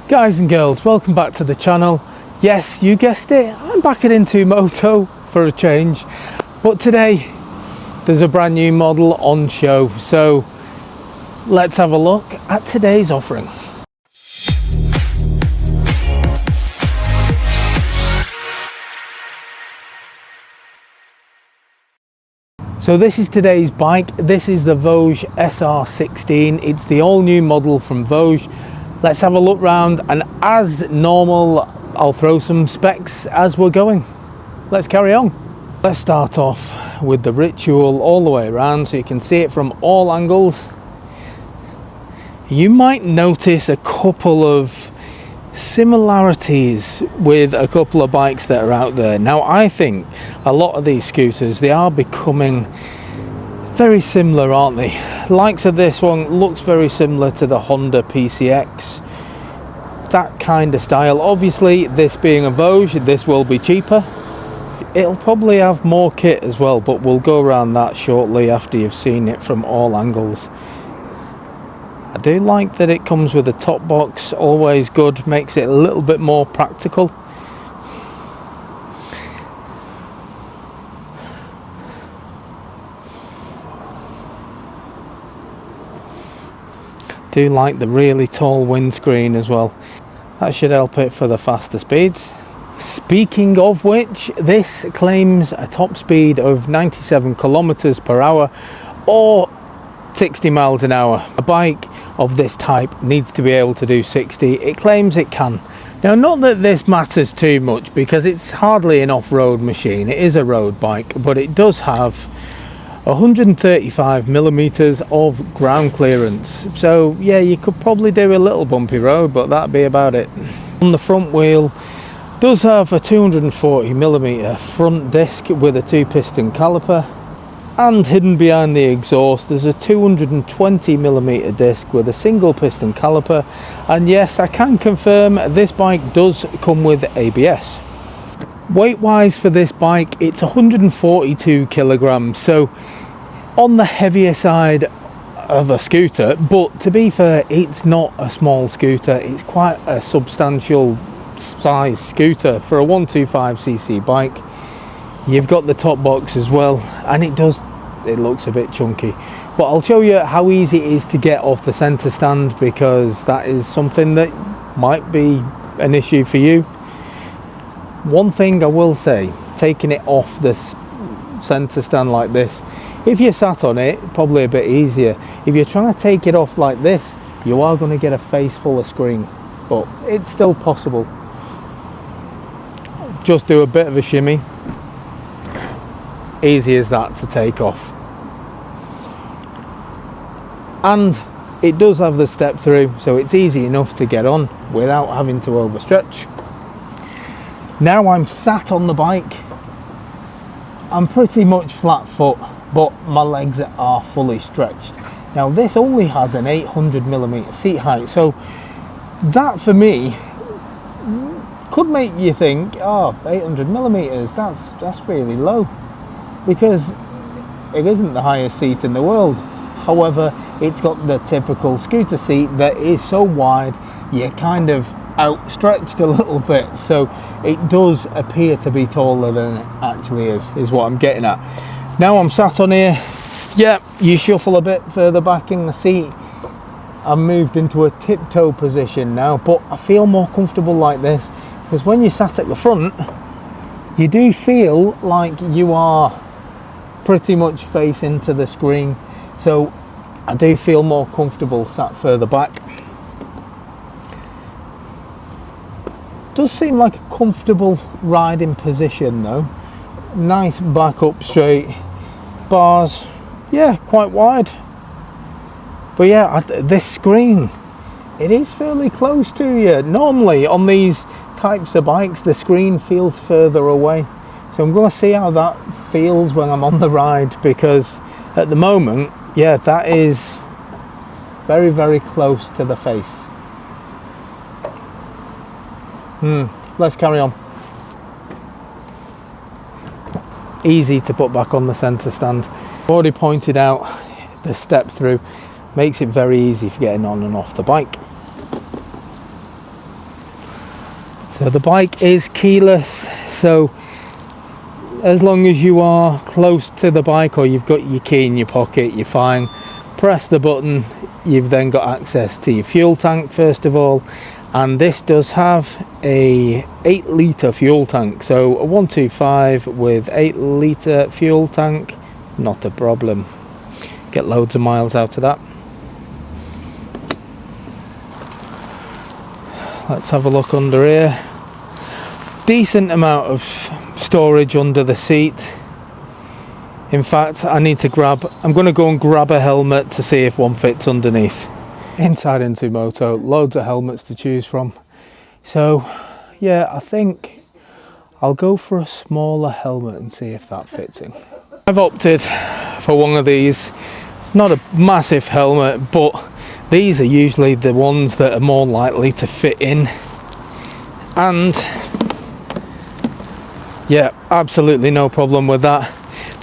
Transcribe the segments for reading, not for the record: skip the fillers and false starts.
Guys and girls, welcome back to the channel. Yes, you guessed it, I'm back at Into Moto for a change, but today there's a brand new model on show, so let's have a look at today's offering. So this is today's bike. This is the Voge SR16. It's the all new model from Voge. Let's have a look round, and as normal, I'll throw some specs as we're going. Let's carry on. Let's start off with the ritual all the way around so you can see it from all angles. You might notice a couple of similarities with a couple of bikes that are out there. Now, I think a lot of these scooters, they are becoming very similar, aren't they? Likes of this one looks very similar to the Honda PCX, that kind of style. Obviously, this being a Voge, this will be cheaper. It'll probably have more kit as well, but we'll go around that shortly after you've seen it from all angles. I do like that it comes with a top box, always good, makes it a little bit more practical. Do like the really tall windscreen as well. That should help it for the faster speeds. Speaking of which, this claims a top speed of 97 kilometers per hour or 60 miles an hour. A bike of this type needs to be able to do 60. It claims it can. Now, not that this matters too much because it's hardly an off-road machine. It is a road bike, but it does have 135 millimeters of ground clearance, so yeah, you could probably do a little bumpy road, but that'd be about it. On the front wheel, does have a 240 millimeter front disc with a 2-piston caliper, and hidden behind the exhaust there's a 220 millimeter disc with a single piston caliper. And yes, I can confirm this bike does come with ABS. Weight wise for this bike, it's 142 kilograms, so on the heavier side of a scooter, but to be fair, it's not a small scooter. It's quite a substantial size scooter for a 125cc bike. You've got the top box as well, and it looks a bit chunky, but I'll show you how easy it is to get off the center stand, because that is something that might be an issue for you. One thing I will say, taking it off this center stand like this, if you're sat on it, probably a bit easier. If you're trying to take it off like this, you are going to get a face full of screen, but it's still possible. Just do a bit of a shimmy. Easy as that to take off. And it does have the step through, so it's easy enough to get on without having to overstretch. Now I'm sat on the bike, I'm pretty much flat foot, but my legs are fully stretched. Now this only has an 800 millimeter seat height, so that for me could make you think, oh, 800 millimeters, that's really low, because it isn't the highest seat in the world. However, it's got the typical scooter seat that is so wide you're kind of outstretched a little bit, so it does appear to be taller than it actually is what I'm getting at. Now I'm sat on here, yeah, you shuffle a bit further back in the seat. I've moved into a tiptoe position now, but I feel more comfortable like this, because when you're sat at the front, you do feel like you are pretty much facing to the screen, so I do feel more comfortable sat further back. Does seem like a comfortable riding position though. Nice back up straight, bars, yeah, quite wide. But yeah, this screen, it is fairly close to you. Normally on these types of bikes, the screen feels further away. So I'm going to see how that feels when I'm on the ride, because at the moment, yeah, that is very, very close to the face. Let's carry on. Easy to put back on the center stand. Already pointed out the step through makes it very easy for getting on and off the bike. So the bike is keyless, so as long as you are close to the bike or you've got your key in your pocket, you're fine. Press the button, you've then got access to your fuel tank first of all, and this does have a 8-litre fuel tank, so a 125 with 8-litre fuel tank, not a problem. Get loads of miles out of that. Let's have a look under here. Decent amount of storage under the seat. In fact, I'm going to go and grab a helmet to see if one fits underneath. Inside Moto, loads of helmets to choose from. So yeah, I think I'll go for a smaller helmet and see if that fits in. I've opted for one of these. It's not a massive helmet, but these are usually the ones that are more likely to fit in. And yeah, absolutely no problem with that.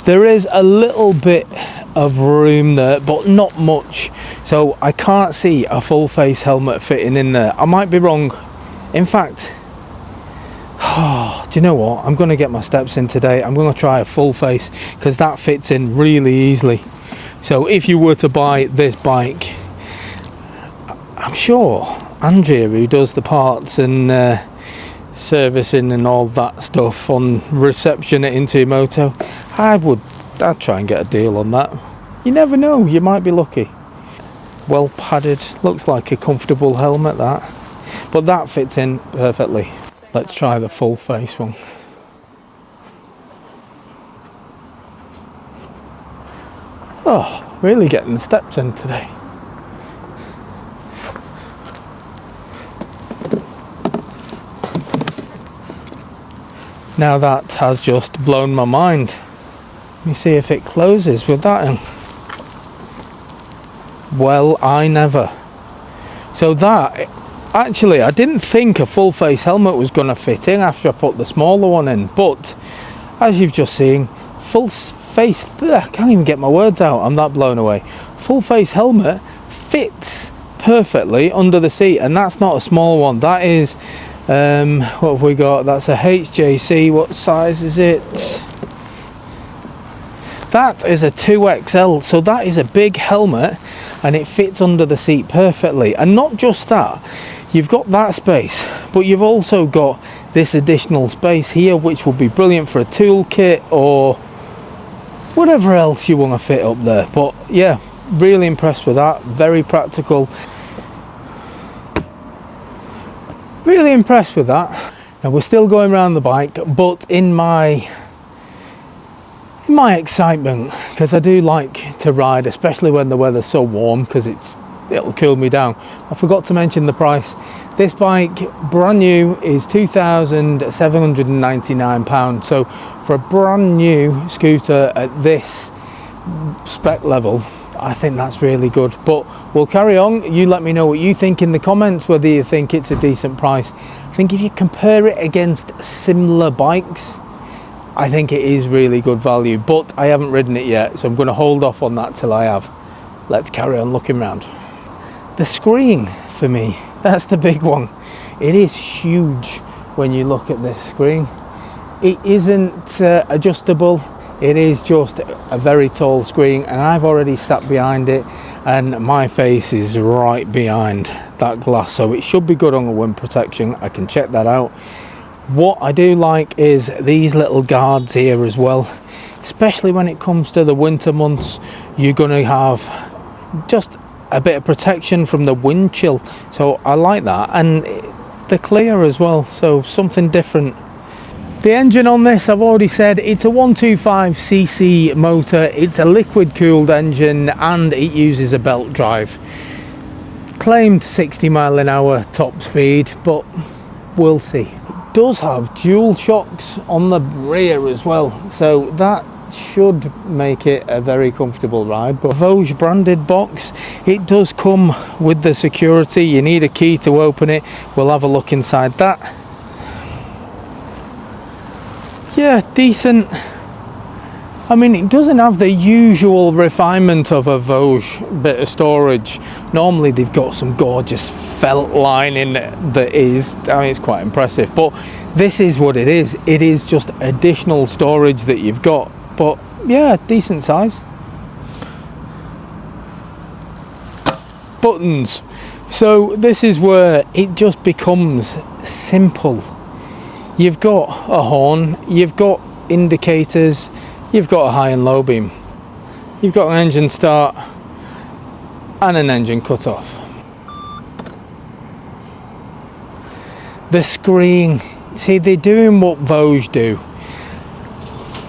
There is a little bit of room there, but not much, so I can't see a full face helmet fitting in there. I might be wrong. In fact, do you know what, I'm going to get my steps in today. I'm going to try a full face because that fits in really easily. So if you were to buy this bike, I'm sure Andrea, who does the parts and servicing and all that stuff on reception at Moto, I'd try and get a deal on that. You never know, you might be lucky. Well padded, looks like a comfortable helmet that, but that fits in perfectly. Let's try the full face one. Oh, really getting the steps in today. Now that has just blown my mind. Let me see if it closes with that in. Well, I never. So that, actually, I didn't think a full face helmet was going to fit in after I put the smaller one in, but as you've just seen, full face, I can't even get my words out, I'm that blown away. Full face helmet fits perfectly under the seat, and that's not a small one. That is what have we got? That's a HJC. What size is it? That is a 2XL, so that is a big helmet and it fits under the seat perfectly. And not just that, you've got that space, but you've also got this additional space here, which will be brilliant for a toolkit or whatever else you want to fit up there. But yeah, really impressed with that. Very practical. Really impressed with that. Now we're still going around the bike, but in my excitement, because I do like to ride, especially when the weather's so warm, because it'll cool me down. I forgot to mention the price. This bike, brand new, is £2,799. So for a brand new scooter at this spec level, I think that's really good. But we'll carry on. You let me know what you think in the comments, whether you think it's a decent price. I think if you compare it against similar bikes, I think it is really good value, but I haven't ridden it yet, so I'm going to hold off on that till I have. Let's carry on looking around. The screen, for me, that's the big one. It is huge when you look at this screen. It isn't adjustable. It is just a very tall screen, and I've already sat behind it and my face is right behind that glass, so it should be good on the wind protection. I can check that out. What I do like is these little guards here as well, especially when it comes to the winter months. You're going to have just a bit of protection from the wind chill, so I like that, and they're clear as well, so something different. The engine on this, I've already said, it's a 125cc motor. It's a liquid cooled engine and it uses a belt drive. Claimed 60 mile an hour top speed, but we'll see. It does have dual shocks on the rear as well, so that should make it a very comfortable ride. But Voge branded box, it does come with the security. You need a key to open it. We'll have a look inside that. Yeah, decent. I mean, it doesn't have the usual refinement of a Voge bit of storage. Normally they've got some gorgeous felt lining that is, I mean, it's quite impressive, but this is what it is. It is just additional storage that you've got, but yeah, decent size. Buttons. So this is where it just becomes simple. You've got a horn, you've got indicators, you've got a high and low beam, you've got an engine start and an engine cut off. The screen, see, they're doing what Voge do.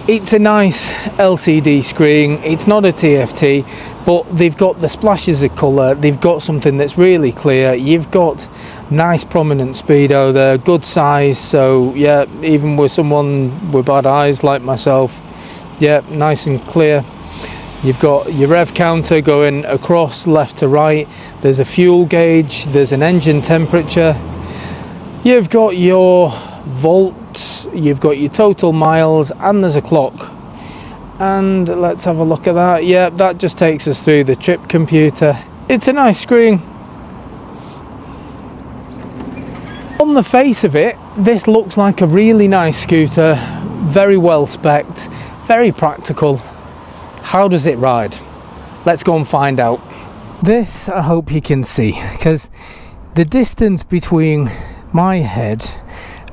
It's a nice LCD screen, it's not a TFT, but they've got the splashes of colour, they've got something that's really clear, you've got nice prominent speedo there, good size, so yeah, even with someone with bad eyes like myself, yeah, nice and clear. You've got your rev counter going across left to right, there's a fuel gauge, there's an engine temperature, you've got your volts, you've got your total miles, and there's a clock. And let's have a look at that. Yeah, that just takes us through the trip computer. It's a nice screen. On the face of it, this looks like a really nice scooter, very well spec'd, very practical. How does it ride? Let's go and find out. This I hope you can see, because the distance between my head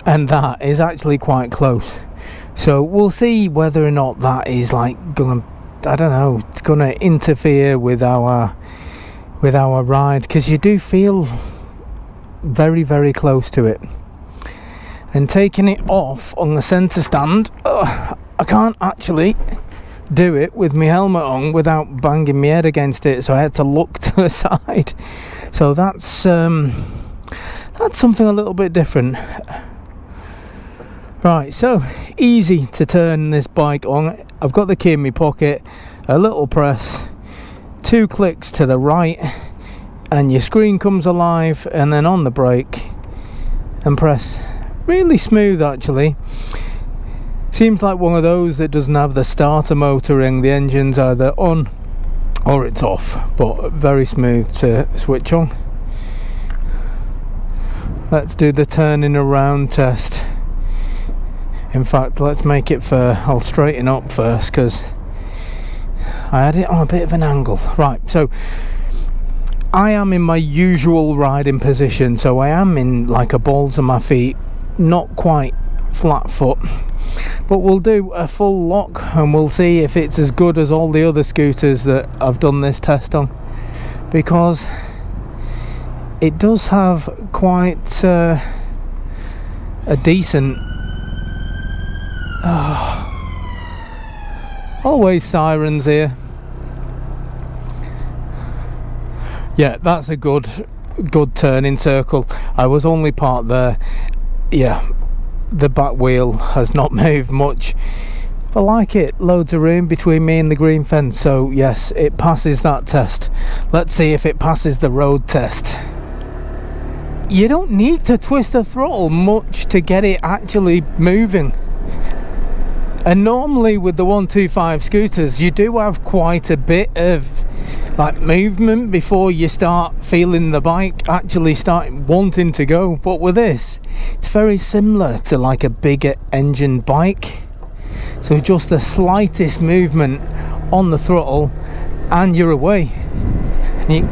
and that is actually quite close. So we'll see whether or not that is like going, I don't know, it's going to interfere with our ride, because you do feel very, very close to it. And taking it off on the centre stand, I can't actually do it with my helmet on without banging my head against it, so I had to look to the side. So that's something a little bit different. Right, so easy to turn this bike on. I've got the key in my pocket, a little press, 2 clicks to the right, and your screen comes alive, and then on the brake and press. Really smooth actually. Seems like one of those that doesn't have the starter motor ring. The engine's either on or it's off, but very smooth to switch on. Let's do the turning around test. In fact, let's make it for, I'll straighten up first because I had it on a bit of an angle. Right, so I am in my usual riding position, so I am in like a balls of my feet, not quite flat foot, but we'll do a full lock and we'll see if it's as good as all the other scooters that I've done this test on, because it does have quite a decent always sirens here. Yeah, that's a good turning circle. I was only parked there. Yeah, the back wheel has not moved much. I like it. Loads of room between me and the green fence, so yes, it passes that test. Let's see if it passes the road test. You don't need to twist the throttle much to get it actually moving. And normally with the 125 scooters, you do have quite a bit of like movement before you start feeling the bike actually starting wanting to go. But with this, it's very similar to like a bigger engine bike. So just the slightest movement on the throttle and you're away. It'd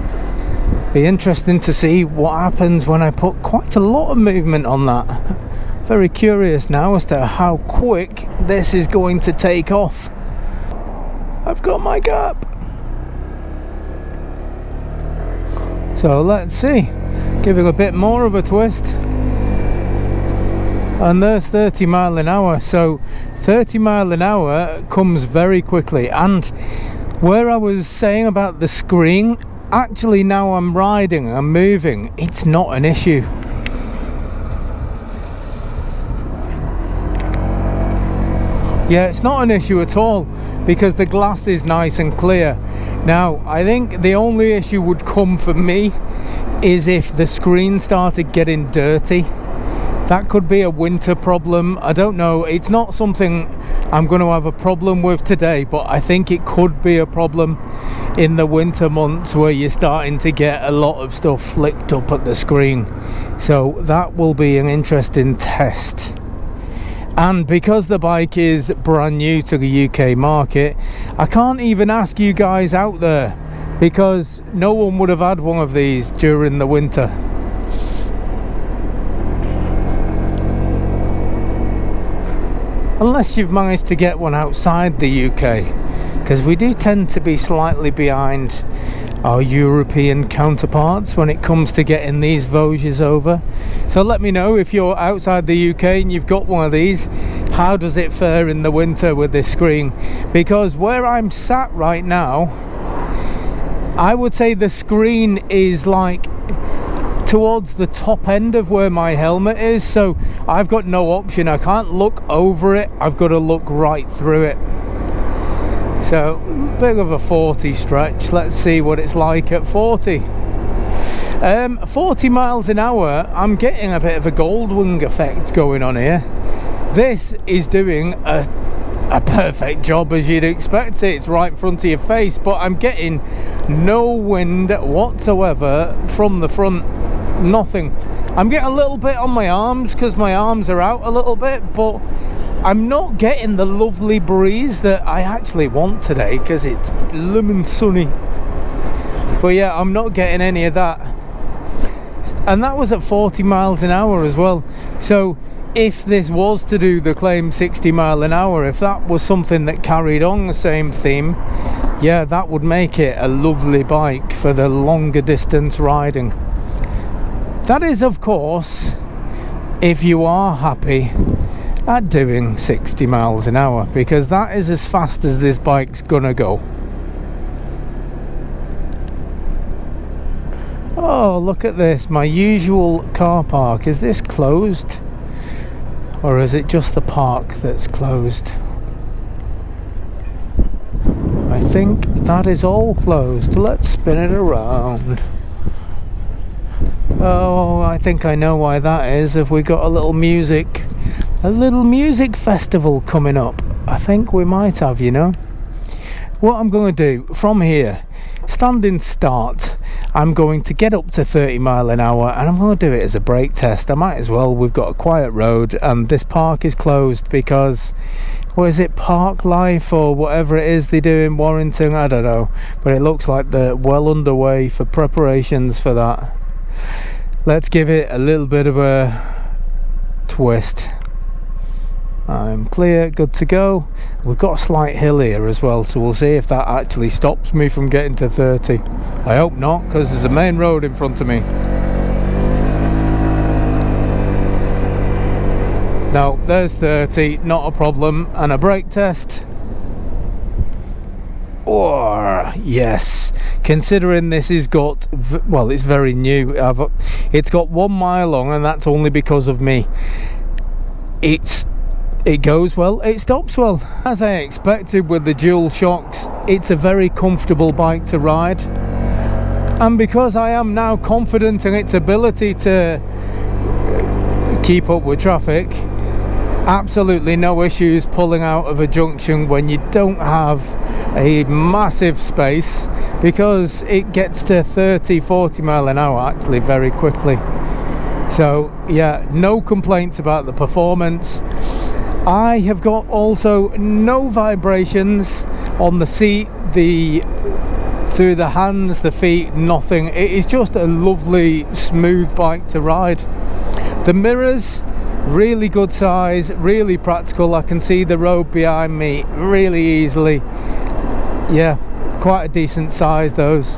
be interesting to see what happens when I put quite a lot of movement on that. Very curious now as to how quick this is going to take off. I've got my gap. So let's see. Give it a bit more of a twist. And there's 30 mile an hour. So 30 mile an hour comes very quickly. And where I was saying about the screen, actually now I'm riding, I'm moving, it's not an issue. Yeah, it's not an issue at all because the glass is nice and clear. Now, I think the only issue would come for me is if the screen started getting dirty. That could be a winter problem. I don't know. It's not something I'm going to have a problem with today, but I think it could be a problem in the winter months where you're starting to get a lot of stuff flicked up at the screen. So that will be an interesting test. And because the bike is brand new to the UK market, I can't even ask you guys out there, because no one would have had one of these during the winter. Unless you've managed to get one outside the UK, because we do tend to be slightly behind our European counterparts when it comes to getting these Voges over. So let me know if you're outside the UK and you've got one of these, how does it fare in the winter with this screen? Because where I'm sat right now, I would say the screen is like towards the top end of where my helmet is, so I've got no option. I can't look over it, I've got to look right through it. So bit of a 40 stretch. Let's see what it's like at 40. 40 miles an hour, I'm getting a bit of a Goldwing effect going on here. This is doing a perfect job, as you'd expect it. It's right in front of your face, but I'm getting no wind whatsoever from the front. Nothing. I'm getting a little bit on my arms because my arms are out a little bit, but I'm not getting the lovely breeze that I actually want today because it's blooming sunny. But yeah, I'm not getting any of that. And that was at 40 miles an hour as well. So if this was to do the claim 60 mile an hour, if that was something that carried on the same theme, yeah, that would make it a lovely bike for the longer distance riding. That is, of course, if you are happy at doing 60 miles an hour, because that is as fast as this bike's gonna go. Oh, look at this, my usual car park. Is this closed? Or is it just the park that's closed? I think that is all closed. Let's spin it around. Oh, I think I know why that is. If we got a little music festival coming up, I think we might have, you know. What I'm going to do from here, standing start, I'm going to get up to 30 mile an hour and I'm going to do it as a brake test. I might as well. We've got a quiet road and this park is closed because, what is it, Park Life or whatever it is they do in Warrington, I don't know, but it looks like they're well underway for preparations for that. Let's give it a little bit of a twist. I'm clear, good to go. We've got a slight hill here as well, so we'll see if that actually stops me from getting to 30. I hope not, because there's a main road in front of me. No, there's 30, not a problem. And a brake test. Oh, yes. Considering this has got, well, it's very new. It's got 1 mile long, and that's only because of me. It goes well, it stops well. As I expected with the dual shocks, it's a very comfortable bike to ride. And because I am now confident in its ability to keep up with traffic, absolutely no issues pulling out of a junction when you don't have a massive space, because it gets to 30-40 mile an hour actually very quickly. So yeah, no complaints about the performance. I have got also no vibrations on the seat, through the hands, the feet, nothing. It is just a lovely smooth bike to ride. The mirrors, really good size, really practical. I can see the road behind me really easily. Yeah, quite a decent size those.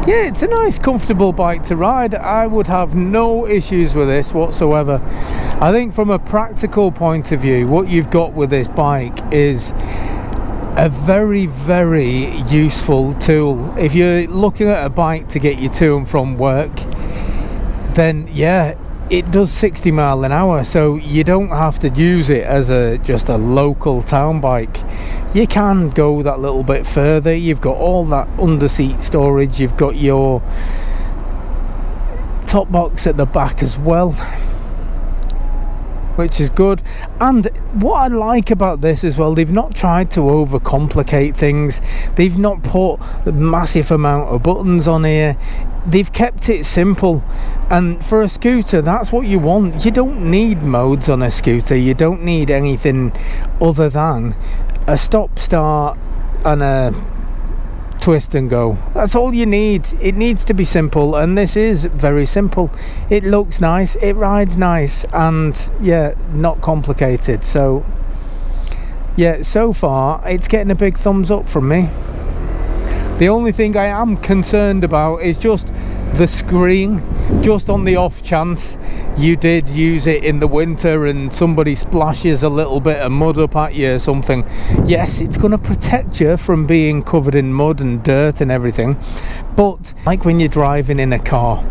Yeah, it's a nice comfortable bike to ride. I would have no issues with this whatsoever. I think from a practical point of view, what you've got with this bike is a very, very useful tool. If you're looking at a bike to get you to and from work, then yeah, it does 60 mile an hour, so you don't have to use it as just a local town bike. You can go that little bit further. You've got all that under seat storage, you've got your top box at the back as well. which is good. And what I like about this as well, they've not tried to overcomplicate things. They've not put a massive amount of buttons on here. They've kept it simple, and for a scooter, that's what you want. You don't need modes on a scooter. You don't need anything other than a stop start and a twist and go. That's all you need. It needs to be simple, and this is very simple. It looks nice, it rides nice, and yeah, not complicated. So yeah, so far it's getting a big thumbs up from me. The only thing I am concerned about is just the screen, just on the off chance you did use it in the winter and somebody splashes a little bit of mud up at you or something. Yes, it's going to protect you from being covered in mud and dirt and everything, but like when you're driving in a car,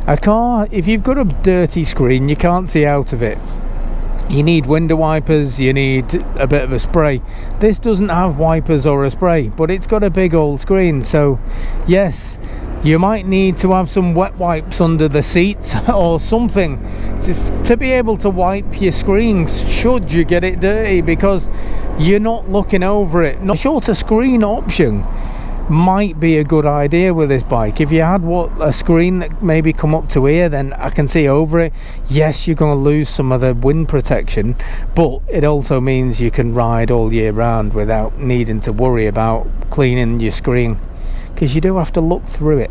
if you've got a dirty screen, you can't see out of it. You need window wipers, you need a bit of a spray. This doesn't have wipers or a spray, but it's got a big old screen, so yes, you might need to have some wet wipes under the seats or something to be able to wipe your screens should you get it dirty, because you're not looking over it. A shorter screen option might be a good idea with this bike. If you had a screen that maybe come up to here, then I can see over it. Yes, you're going to lose some of the wind protection, but it also means you can ride all year round without needing to worry about cleaning your screen, because you do have to look through it.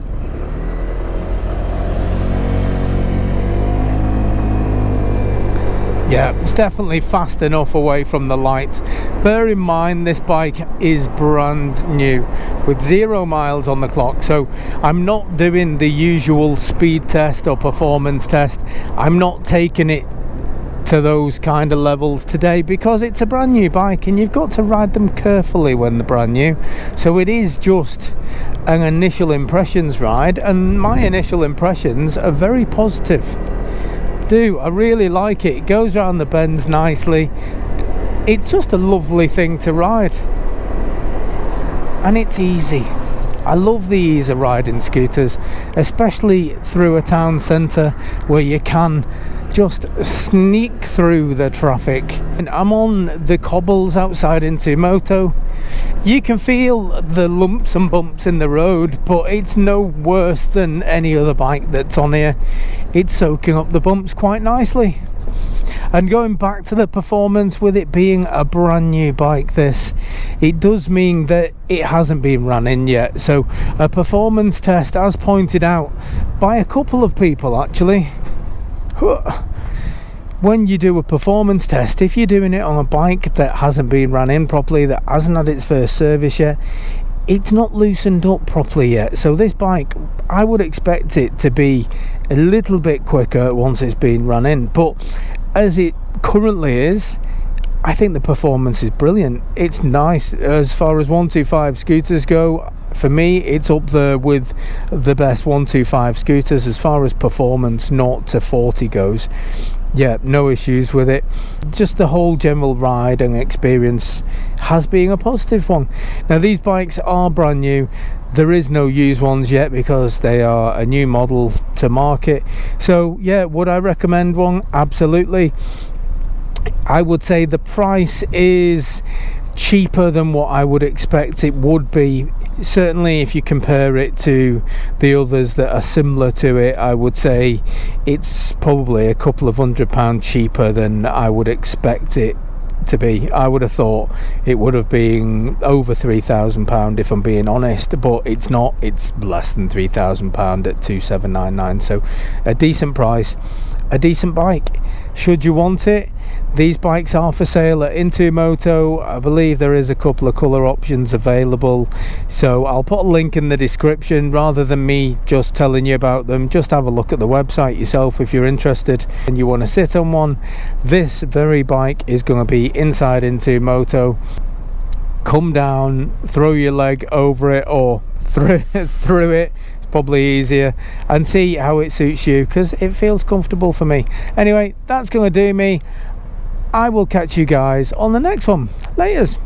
Yeah, it's definitely fast enough away from the lights. Bear in mind, this bike is brand new with 0 miles on the clock, so I'm not doing the usual speed test or performance test. I'm not taking it to those kind of levels today, because it's a brand new bike and you've got to ride them carefully when they're brand new. So it is just an initial impressions ride, and my initial impressions are very positive. I really like it. It goes around the bends nicely. It's just a lovely thing to ride, and it's easy. I love the ease of riding scooters, especially through a town centre where you can just sneak through the traffic. And I'm on the cobbles outside into Moto. You can feel the lumps and bumps in the road, but it's no worse than any other bike that's on here. It's soaking up the bumps quite nicely. And going back to the performance, with it being a brand new bike, it does mean that it hasn't been run in yet. So a performance test, as pointed out by a couple of people actually, when you do a performance test, if you're doing it on a bike that hasn't been run in properly, that hasn't had its first service yet, it's not loosened up properly yet. So this bike, I would expect it to be a little bit quicker once it's been run in, but as it currently is, I think the performance is brilliant. It's nice. As far as 125 scooters go, for me it's up there with the best 125 scooters as far as performance 0 to 40 goes. Yeah, no issues with it. Just the whole general ride and experience has been a positive one. Now these bikes are brand new. There is no used ones yet because they are a new model to market. So yeah, would I recommend one? Absolutely. I would say the price is cheaper than what I would expect it would be. Certainly if you compare it to the others that are similar to it, I would say it's probably a couple of £100 cheaper than I would expect it to be. I would have thought it would have been over £3,000 if I'm being honest, but it's not. It's less than £3,000 at 2,799. So a decent price, a decent bike. Should you want it, these bikes are for sale at Into Moto. I believe there is a couple of colour options available, so I'll put a link in the description. Rather than me just telling you about them, just have a look at the website yourself if you're interested and you want to sit on one. This very bike is going to be inside Into Moto. Come down, throw your leg over it or through it, probably easier, and see how it suits you, because it feels comfortable for me. Anyway, that's going to do me. I will catch you guys on the next one. Laters.